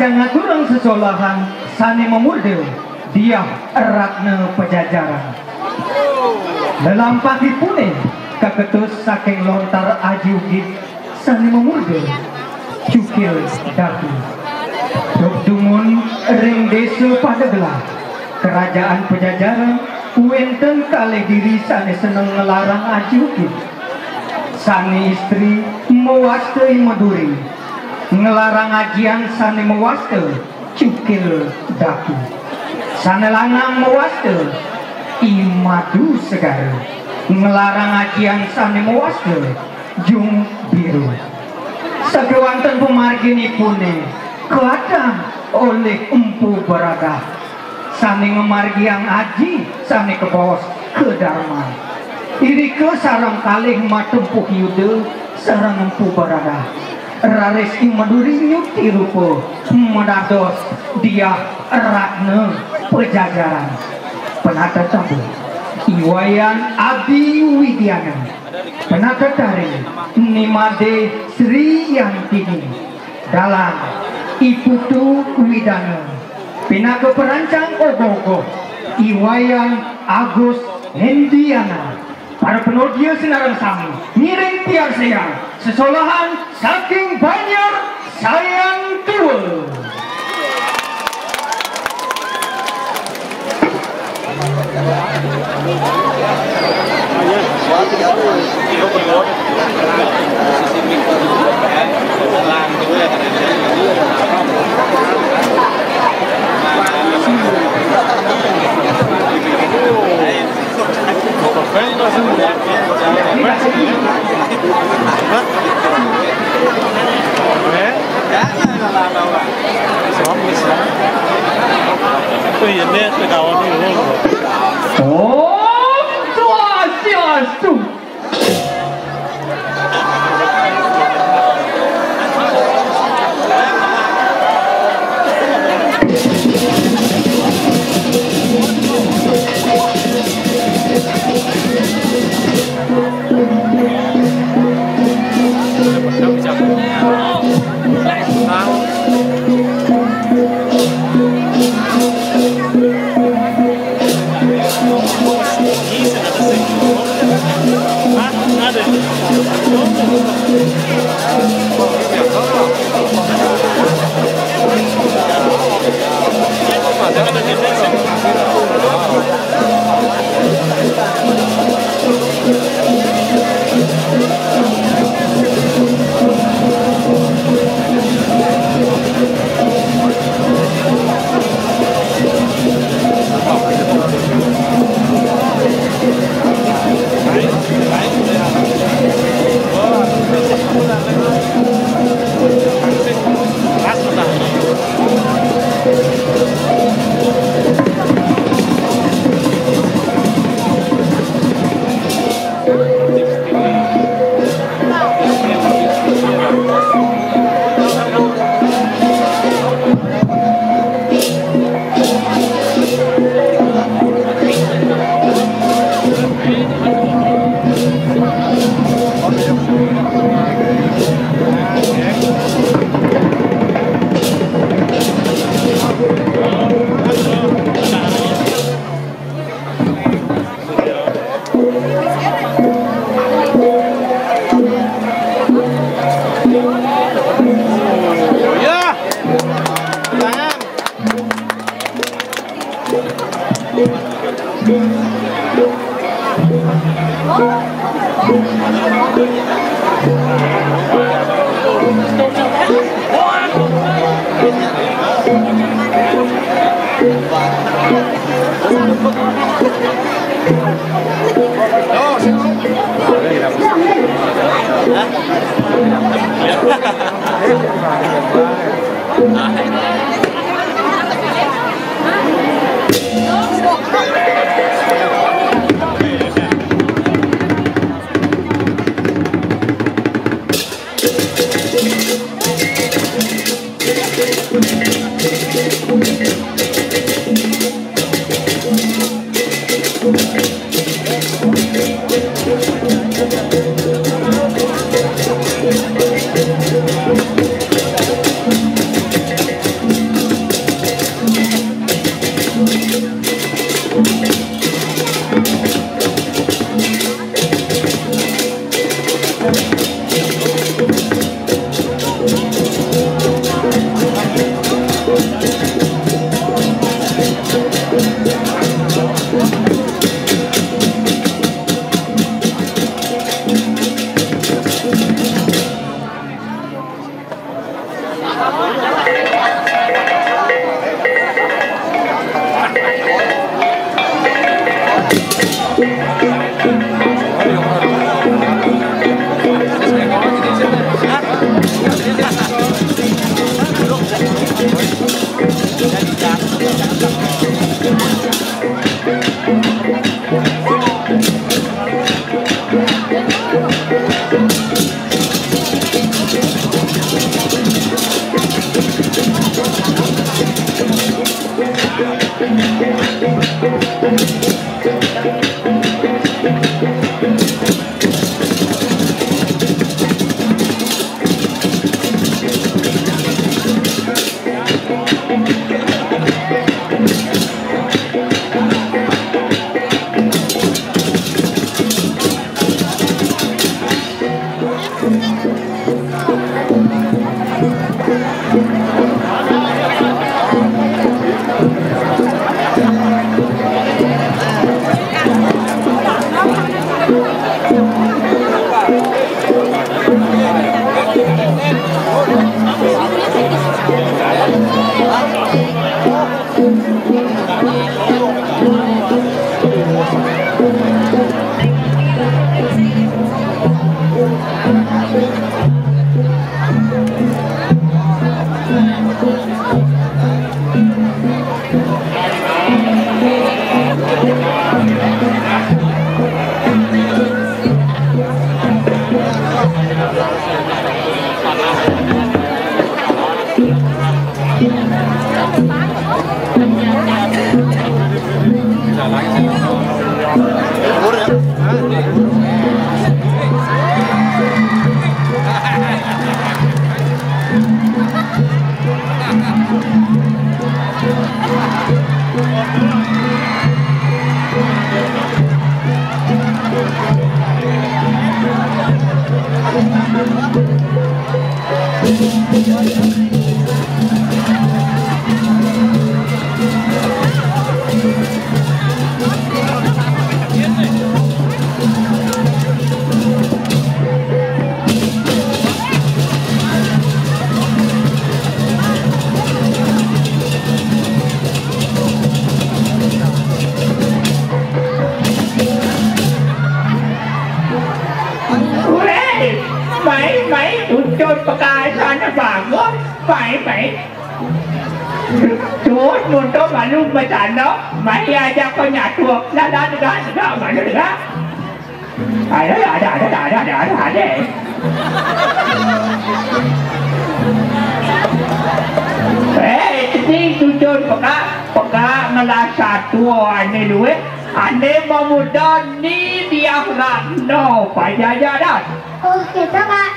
Kadang ngaturang sesolahan sane memurde dia eratne pejajaran. Lelampati pune kaketus saking lontar aji ugit sane memurde cukil dahi. Dukdungun ring desa pada gelah kerajaan pejajaran wenten kalih diri sane seneng ngelarang aji ugit. Sane istri mewastei meduri ngelarang ajian sane mewaste cukil daki. Sane lanang mewaste imadu segara ngelarang ajian sane mewaste jung biru. Sagewanten pemarginipune keadaan oleh empu beradah sane ngemargiang aji sane kebos ke dharma. Irike sarang kalih matempuh yuda sarang empu beradah raris maduri nyuti rupa medados dia eratne pejajaran. Penata tabu Iwayan Abi Widiana penata tari Nimade Sri Yantini dalam Iputu Widana pinaka perancang ogogo Iwayan Agus Hendiana. Para penodia senarang sami miring tiar sayang sesolahan saking banyak sayang tua. Malu macam mai aja kau nyatuk, dah mana dah? Ada. Ini tujuan peka ngelas satu ane dua, ane memuda ni dia nak no pajajaran. Oh, kita Pak.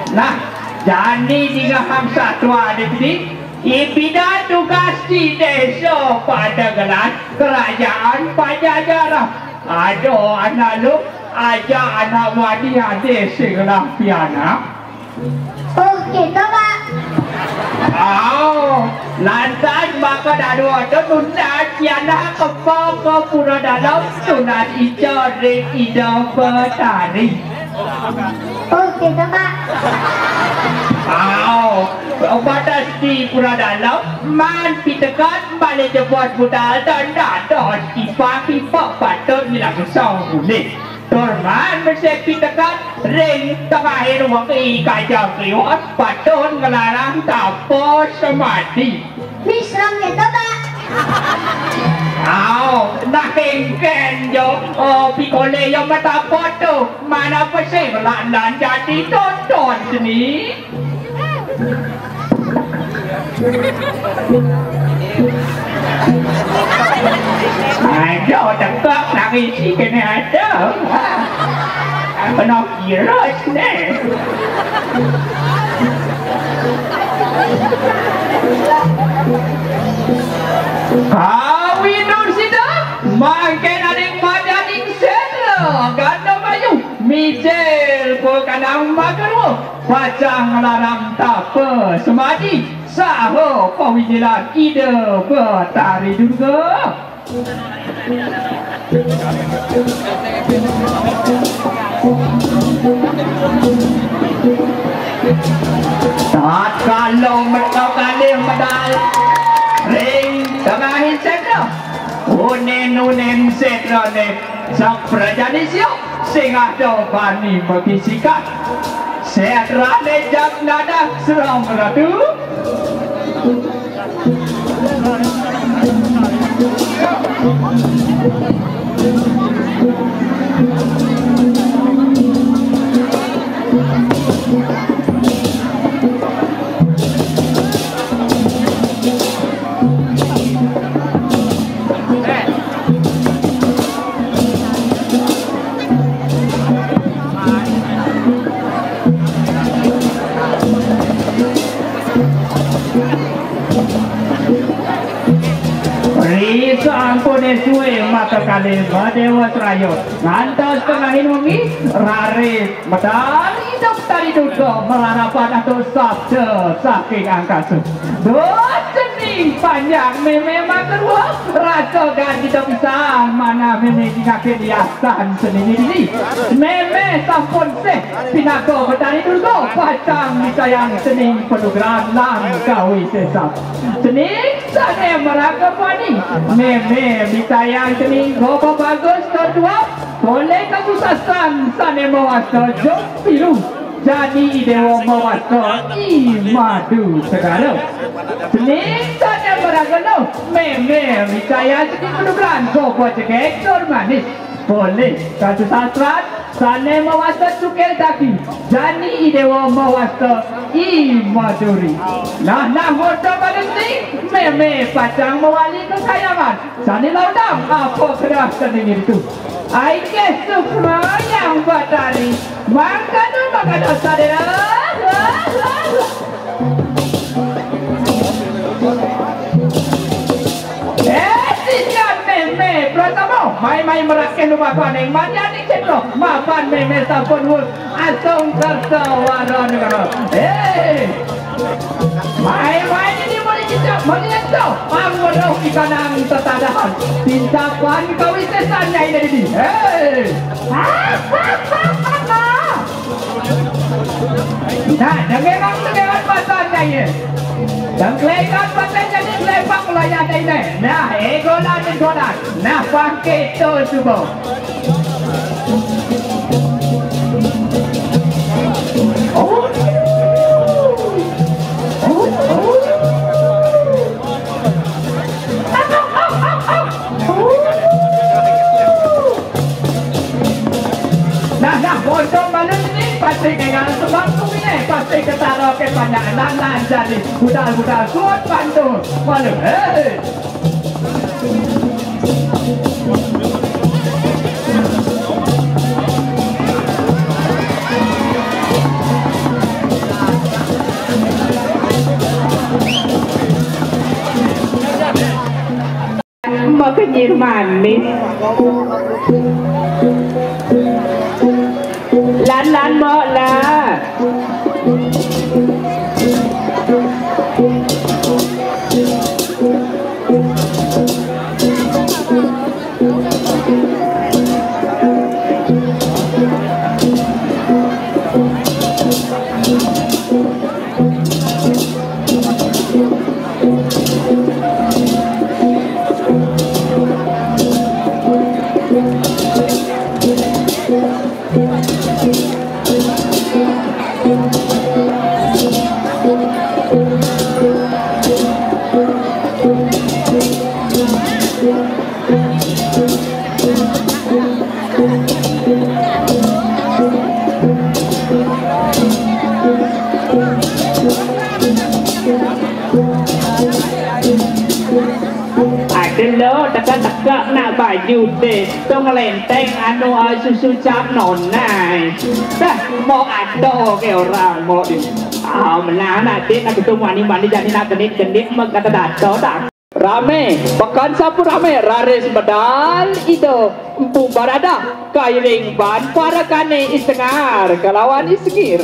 Nah, jadi tiga hamsa tua ada di. Ibida tugas di desa pada gelas kerajaan Pajajaran. Aduh anak lu aja anak wadi ada segala piana. Oh kita Pak. Lantas maka dadu ada tunat piana kepala ke pura dalam tunat ija ring ida bertari. Oh kita Pak. Batas di pura dalam man pitekan balik jebot budal dan dados pipa patut nilang song unik Torman mesti pitekan ring tengah ruang kajang kliwat patut ngelarang tapo semati Misram kita Pak. Nak kengken yo pikole yo mata foto mana pasti melan jadi tonton sini. Ada dekat lagi si kena ada. Apa nak kira sini? Kawin dulu sudah, makin ada yang majaning sedang ganda maju. Mijel ko kanang magaru, pacang larang tapa semadi, saho pawijilan ide bertari juga. Tak kalau mereka kali medal ring tengahin sedra unen sedra ne sang prajani siap sing ada bani bagi sikat sedra ne jak nada seram ratu sampune suwe maka kali Madewa Trayo ngantos tengahin wengi rare medali daftari dudo melarapan atau sabda saking angkasa docening panjang memang kedua rasa ganti kita bisa mana meme dikakin hiasan seni ini meme sampun seh pinako medali dudo pacang disayang seni penugaran lang kawi sesat seni sana meraka pani meme disayang seni gopa bagus kedua boleh kebusasan sana mewasa jom pilu jadi idewa mewasa imadu segala seni sana meraka no meme disayang seni penugaran gopa cekek manis boleh satu sasrat sana mewasa cukai daki jadi idewa mewasa imaduri nah hoda berhenti meme pacang mewali kesayangan sana laudang apa keras seni itu aike sukma yang batari maka sadera meme pratama mai meraken rumah paning manjani cendok mapan meme sampun wul asong kerta waron negara mai ini boleh cicak boleh cicak amroh ikanang tetadahan tindakan kawisesannya ini nah dengeran pasarnya ini dan kelekan pasarnya ini lepak layan ini nah egolan nah pakai itu semua bodoh balon ini pasti dengan sebab ini pasti ketara ke banyak anak jadi budal-budal kuat bantu malu makin manis lan mo lah tegak nak baju deh tong lenteng anu susu cap nonai dah mau ada ke orang mau di mana nanti nak ketemu mani jadi nak genit kata datang dah rame pekan sapu rame raris bedal itu empu barada kairing ban para kane istengar kalawan isgir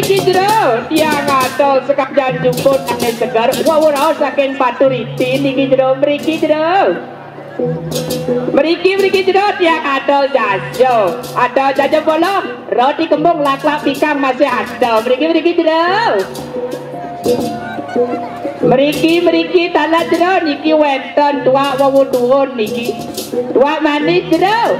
Meriki jero tiang atau sekalian jemput angin segar wawurau saking paturiti niki jero meriki jero tiang atau jajo bolong roti kembung laklak pikang masih ada meriki jero meriki tanah jero niki wenten tua wawuduhun niki tua manis jero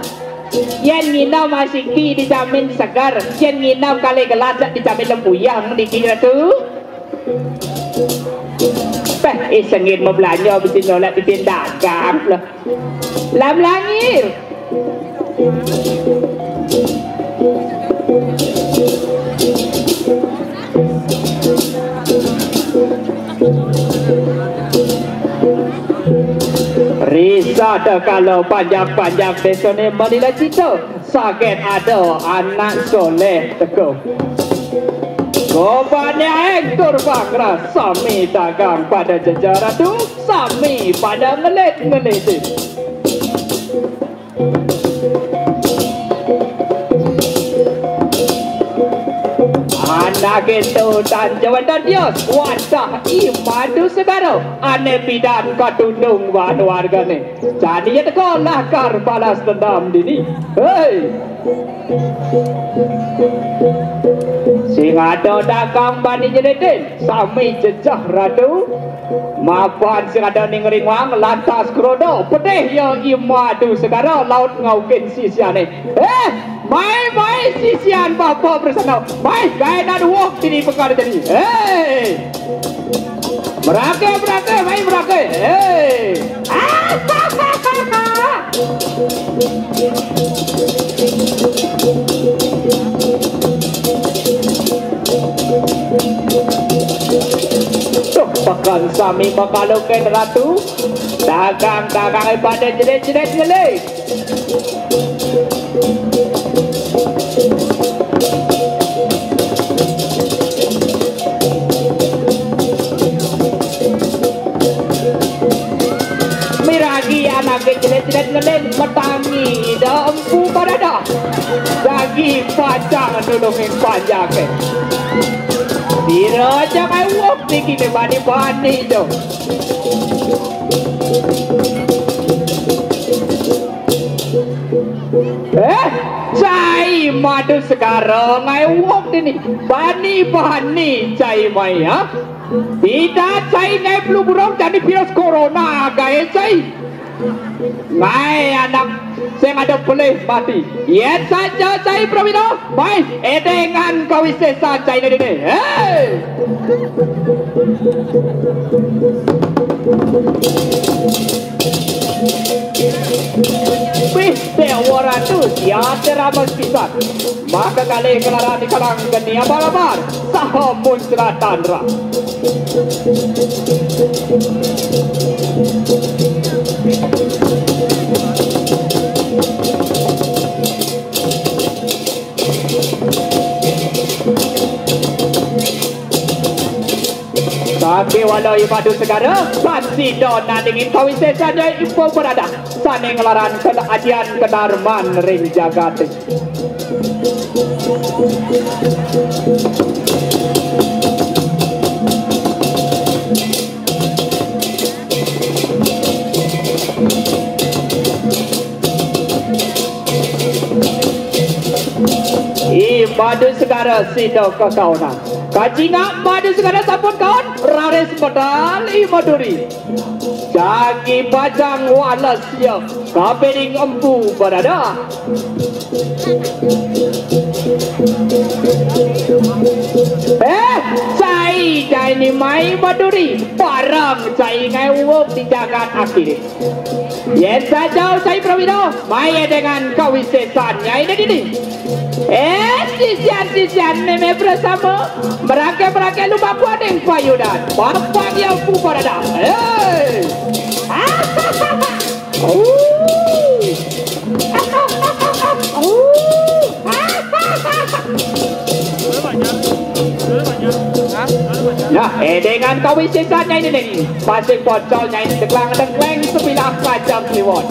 yen nginau masih ki dijamin segar yen nginau kali gelas dijamin lembuyang dikira tu sengit mau belanja mesti nolak bikin dagang lah lam langir Bisa ada kalau panjang-panjang desone manila cita sakit ada anak soleh teguh. Gobannya hektor bakra sami dagang pada jajaran tu sami pada ngelit-ngelit. Anak itu dan jawatan dia wadah imadu segara ane bidan katundung warga ni. Jadi ya teko lakar balas dendam dini. Hei. Sing ada dagang bani jededen sami jejah radu. Mapan sing ada ning ringwang lantas krodo pedih ya imadu segara laut ngaukin sisiane. Mai sisian bapa bersana. Mai gaya dan wok ini perkara jadi. Merake, mai merake. Tuh bakal sami bakaloken ratu. Dagang pada jedet ngelik. Miragi anak jedet ngelik metangi dah empu pada dah. Lagi panjang nolongin panjang ke. Tira jangan wok tinggi ke bani tu. Cai madu sekarang ai wok ni bani cai mai ha. Tidak cai ngai flu burung jadi virus corona gaya cai. Ngai anak saya ada boleh mati. Ya saja cai Prawiro. Mai dengan kau sesa cai ni. Wara tu tiada ramai pisat. Maka kali kelaran di kalang geni abar-abar sah muncrat tandra. Tapi walau imadu segara pasti dona dingin kawin sesanya info berada sana ngelaran ke ajian kedarman ring jagat. Imadu segara sido ke kauna. Kajinga madu segala sampun kawan rares pedal imaduri. Jagi bajang walas ya kapering empu berada. Cai ni mai maduri barang cai ngai wok di jagat akhir. Yes saja cai Prawiro mai dengan kawisesannya ini. Sisian meme bersama merake lupa puadeng payudan bapak yang pupar ada. Nah, dengan kawin sisanya ini pasang pocolnya ini dengklang sebilah kacang kliwon.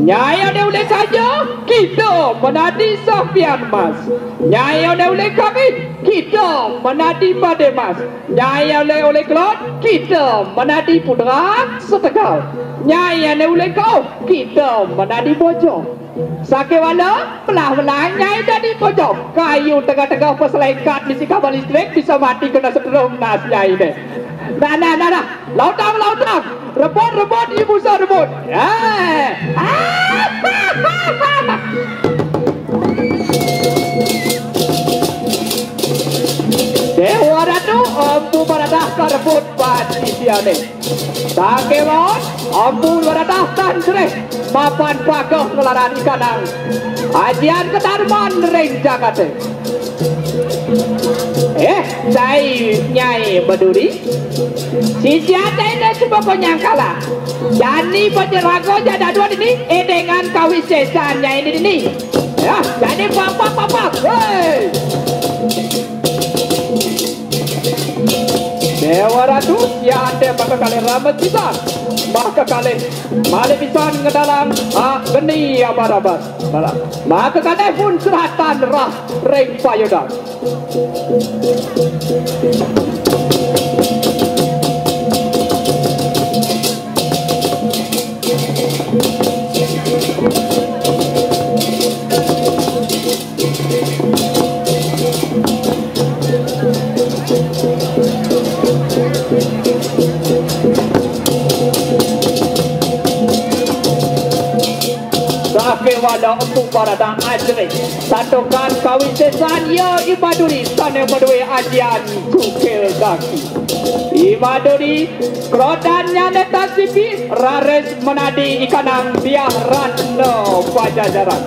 Nyai ada oleh saja kita menadi Sofian Mas. Nyai ada oleh kami kita menadi Pade Mas. Nyai oleh Klot kita menadi Putra Setegal. Nyai ada oleh kau kita menadi Bojo. Sakit wala belah nyai jadi Bojo. Kayu tengah-tengah perselaikat misi kabel listrik bisa mati kena setrum nas nyai deh. Nah. Lautang. Rebut ibu sah rebut. Dewa Ratu empu beradah rebut pati siane. Sakemon empu beradah tan sereh. Mapan pakoh ngelaran ikanang. Ajian kedarman ring jagate. Saya nyai berduri. Siapa ini semua yang kalah. Jadi penjerago jada dua ini dengan kawin sesanya ini. Ya, jadi pak. Hei. Dewa Ratu yang ada maka kali ramat bisa. Maka kali malah bisa ngedalam geni abad-abad. Maka kali pun seratan rah reng payudang. Wala untuk barada ajre santokan kawin sesan ya ibaduri sana badui ajian cukil daki ibaduri krodannya netasipi rares menadi ikanang biaran no pajajaran.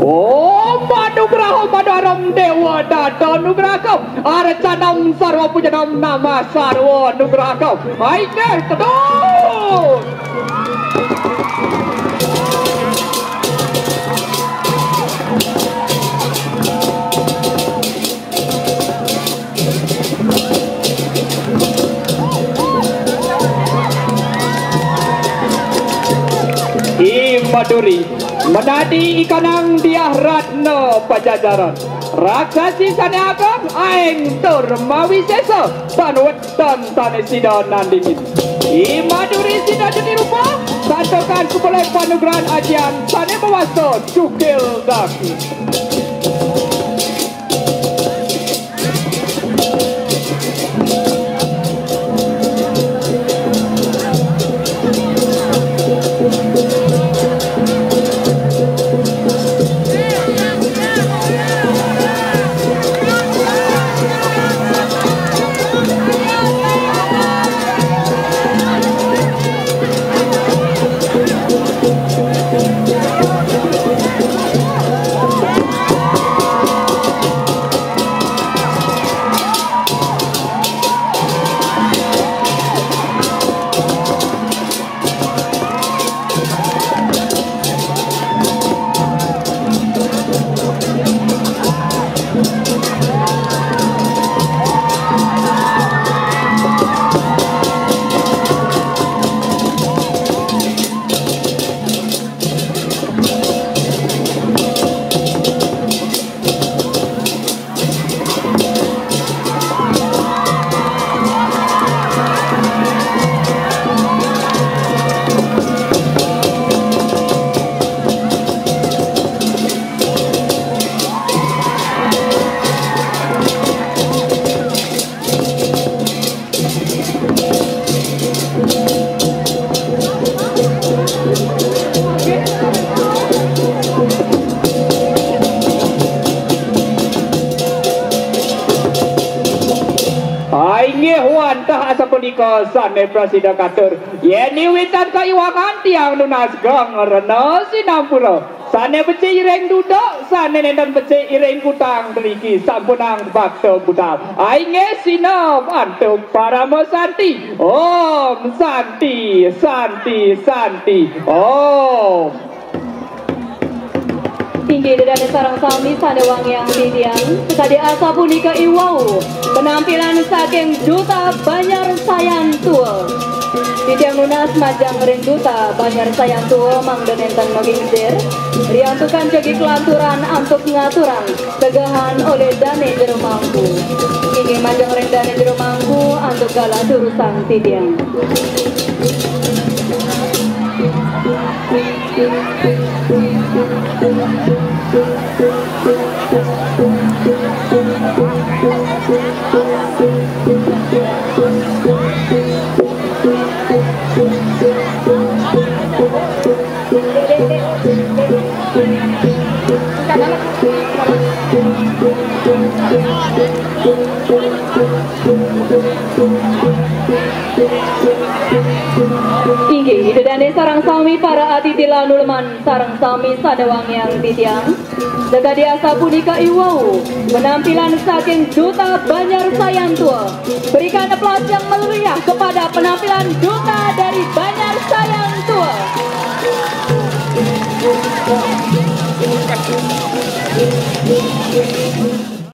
Oh, manugraha madaram dewa dada nugraha arcanam sarwa pujanam nama sarwa nugraha aine tadon. Maduri menadi ikanang dia ratna pajajaran raksasi sane agam aeng tur mawi sesa tanwet dan tane sidan nandingin Maduri sida jadi rupa santokan kupulai panugrahan ajian sane mewasto cukil daki. Sapunika sane prasida katur yeni witan kaiwangan tiang lunas gang rena sinampura sane becik ireng duduk sane nendan becik ireng kutang beriki sampunang bakto budal ainge sinam antuk paramo santi om santi santi santi om tinggi dan sarang sami sadewang yang tidiang sekadi asa punika iwau penampilan saking duta Banjar Sayan Tua tidiang lunas majang ring duta Banjar Sayan Tua mangdenenten magingdir riantukan jagi kelanturan antuk ngaturan tegahan oleh dane jero mangku ingin majang ring dane jero mangku antuk gala turusan tidiang. Kadang Inggih dedane sarang sami para atitila nulman sarang sami sadewangiang titiang Sekadi asa punika iwau penampilan saking Duta Banjar Sayantua. Berikan aplaus yang meriah kepada penampilan Duta dari Banjar Sayantua.